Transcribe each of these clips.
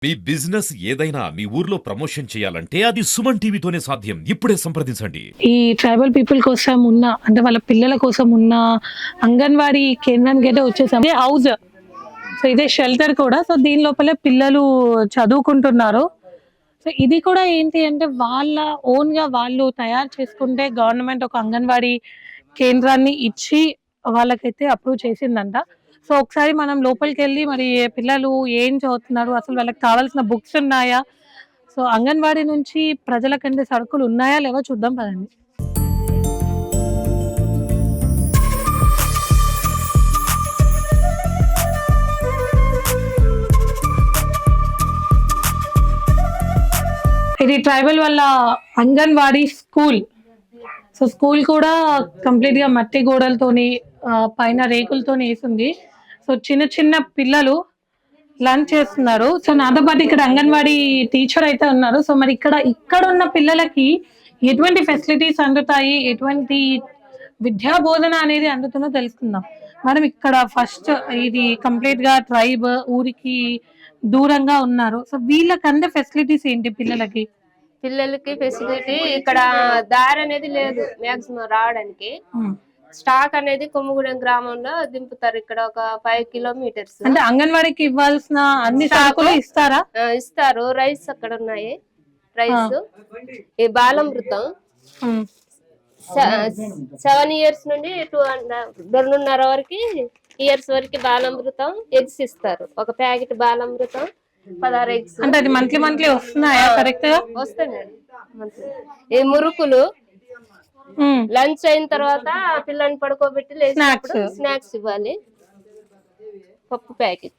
మీ business ఏదైనా మీ ఊర్లో promotion చేయాలంటే అది సుమన్ టీవీతోనే సాధ్యం. ఇప్పుడే సంప్రదించండి. ఈ ట్రైబల్ పీపుల్ కోసం ఉన్న అంటే వాళ్ళ పిల్లల కోసం ఉన్న అంగన్వాడీ కేంద్రానికి అయితే వచ్చేసాం. ఇదే హౌస్, సో ఇదే షెల్టర్ కూడా. సో దీని లోపలే పిల్లలు చదువుకుంటున్నారు. సో ఇది కూడా ఏంటి అంటే వాళ్ళ ఓన్ గా వాళ్ళు తయారు చేసుకుంటే గవర్నమెంట్ ఒక అంగన్వాడీ కేంద్రాన్ని ఇచ్చి వాళ్ళకైతే అప్రూవ్ చేసిందంట. సో ఒకసారి మనం లోపలికి వెళ్ళి మరి పిల్లలు ఏం చదువుతున్నారు, అసలు వాళ్ళకి కావాల్సిన బుక్స్ ఉన్నాయా, సో అంగన్వాడీ నుంచి ప్రజలకంటే సరుకులు ఉన్నాయా లేవో చూద్దాం పదండి. ఇది ట్రైబల్ వాళ్ళ అంగన్వాడీ స్కూల్. సో స్కూల్ కూడా కంప్లీట్ గా మట్టి గోడలతోని పైన రేకులతోని వేసింది. సో చిన్న చిన్న పిల్లలు లంచ్ చేస్తున్నారు. సో నాతో పాటు ఇక్కడ అంగన్వాడీ టీచర్ అయితే ఉన్నారు. సో మరి ఇక్కడ ఉన్న పిల్లలకి ఎటువంటి ఫెసిలిటీస్ అందుతాయి, ఎటువంటి విద్యా బోధన అనేది అందుతుందో తెలుసుకుందాం. మేడం, ఇక్కడ ఫస్ట్ ఇది కంప్లీట్ గా ట్రైబ్ ఊరికి దూరంగా ఉన్నారు. సో వీళ్ళకి అందే ఫెసిలిటీస్ ఏంటి పిల్లలకి? పిల్లలకి ఫెసిలిటీ ఇక్కడ దారి అనేది లేదు మాక్సిమం రావడానికి. స్టాక్ అనేది కొమ్ముగూడెం గ్రామంలో దింపుతారు. ఇక్కడ ఒక 5 కిలోమీటర్స్. అంటే అంగన్వాడీకి ఇవ్వాల్సిన అన్ని సరుకులు ఇస్తారా? ఇస్తారు. రైస్ అక్కడ ఉన్నాయి. రైస్, ఈ బాలామృతం 7 ఇయర్స్ నుండి 2.5 వరకు ఇయర్స్ వరకు బాలామృతం ఎగ్స్ ఇస్తారు. ఒక ప్యాకెట్ బాలామృతం 16 ఎగ్స్. అంటే అది మంత్లీ వస్తున్నాయా కరెక్ట్ గా? వస్తాయి. ఈ మురుకులు లంచ్ అయిన తర్వాత పిల్లని పడుకోబెట్టి లేచినప్పుడు స్నాక్స్ ఇవ్వాలి. పప్పు ప్యాకెట్,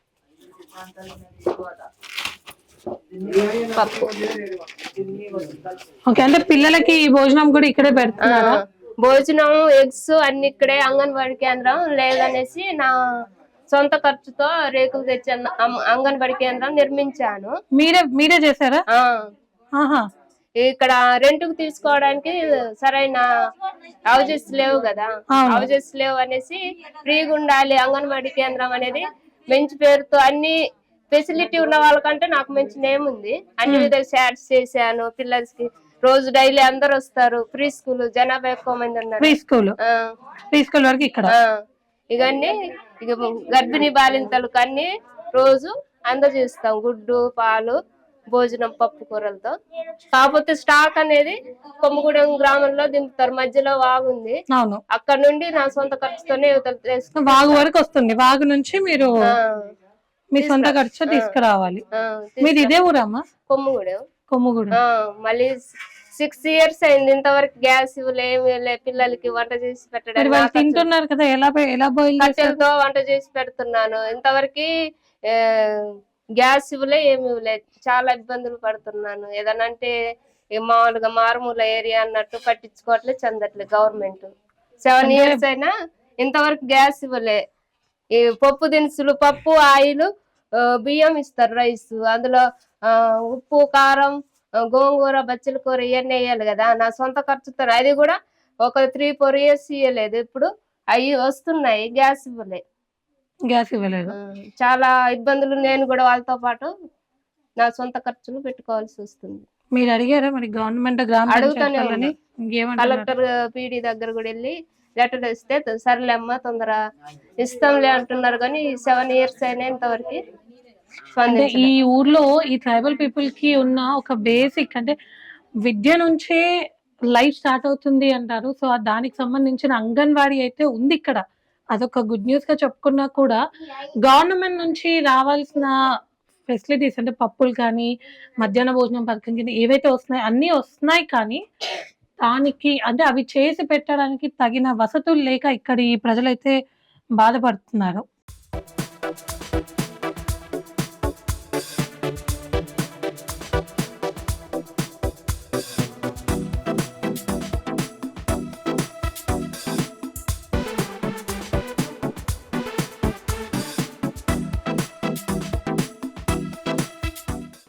పప్పు. ఓకే, అంటే పిల్లలకి భోజనం కూడా ఇక్కడే పెడుతున్నారా? భోజనం, ఎగ్స్ అన్ని ఇక్కడే. అంగన్వాడీ కేంద్రం లేదనేసి నా సొంత ఖర్చుతో రేకులు తెచ్చి అంగన్వాడీ కేంద్రం నిర్మించాను. మీరే చేశారా? ఇక్కడ రెంట్ కు తీసుకోవడానికి సరైన హౌజెస్ లేవు కదా. హౌజెస్ లేవు అనేసి ఫ్రీగా ఉండాలి అంగన్వాడీ కేంద్రం అనేది మంచి పేరుతో అన్ని ఫెసిలిటీ ఉన్న వాళ్ళకంటే నాకు మంచి నేమ్ ఉంది. అన్ని విధాలు షాట్స్ చేశాను. పిల్లలకి రోజు డైలీ అందరు వస్తారు. ఫ్రీ స్కూల్, జనాభా ఎక్కువ మంది ఉన్నారు. ఫ్రీ స్కూల్ వరకు ఇక్కడ ఇవన్నీ ఇక గర్భిణీ బాలింతలకు అన్ని రోజు అందజేస్తాం. గుడ్డు, పాలు, భోజనం, పప్పు కూరలతో. కాకపోతే స్టాక్ అనేది కొమ్ముగూడెం గ్రామంలో దింపుతారు. మధ్యలో వాగుంది, అక్కడ నుండి నా సొంత ఖర్చుతోనే వాగు వరకు వస్తుంది. వాగు నుంచి మీరు మీ సొంత ఖర్చు తీసుకురావాలి. మీది ఇదే ఊరమ్మా? కొమ్ముగూడెం. మళ్ళీ 6 ఇయర్స్ అయింది. ఇంతవరకు గ్యాస్ ఇవ్వలేమి పిల్లలకి వంట చేసి పెట్టడం. తింటున్నారు కదా, ఎలా కట్టెలతో వంట చేసి పెడుతున్నాను. ఇంతవరకు గ్యాస్ ఇవ్వలే, ఏమి ఇవ్వలేదు. చాలా ఇబ్బందులు పడుతున్నాను. ఏదనంటే మామూలుగా మారుమూల ఏరియా అన్నట్టు పట్టించుకోవట్లే, చెందట్లే గవర్నమెంట్. 7 ఇయర్స్ అయినా ఇంతవరకు గ్యాస్ ఇవ్వలే. ఈ పప్పు దినుసులు, పప్పు, ఆయిల్, బియ్యం ఇస్తారు, రైస్. అందులో ఉప్పు, కారం, గోంగూర, బచ్చల కూర ఇవన్నీ వేయాలి కదా. నా సొంత ఖర్చుతో అది కూడా ఒక 3-4 ఇయర్స్ ఇవ్వలేదు. ఇప్పుడు అవి వస్తున్నాయి, గ్యాస్ ఇవ్వలేదు. చాలా ఇబ్బందులు. నేను కూడా వాళ్ళతో పాటు నా సొంత ఖర్చులు పెట్టుకోవాల్సి వస్తుంది. మీరు అడిగారా మరి గవర్నమెంట్? అడుగుతానే కలెక్టర్, పీడీ దగ్గర కూడా వెళ్ళి లెటర్ ఇస్తే సర్లేమ్మా తొందర ఇస్తాంలే అంటున్నారు. కానీ 7 ఇయర్స్ అయినా ఇంతవరకు. ఈ ఊర్లో ఈ ట్రైబల్ పీపుల్ కి ఉన్న ఒక బేసిక్ అంటే విద్య నుంచే లైఫ్ స్టార్ట్ అవుతుంది అంటారు. సో దానికి సంబంధించిన అంగన్వాడీ అయితే ఉంది ఇక్కడ. అదొక గుడ్ న్యూస్ గా చెప్పుకున్నా కూడా గవర్నమెంట్ నుంచి రావాల్సిన ఫెసిలిటీస్ అంటే పప్పులు కానీ, మధ్యాహ్న భోజనం పథకం కింద ఏవైతే వస్తున్నాయి అన్ని వస్తున్నాయి. కానీ దానికి అంటే అవి చేసి పెట్టడానికి తగిన వసతులు లేక ఇక్కడ ఈ ప్రజలైతే బాధపడుతున్నారు.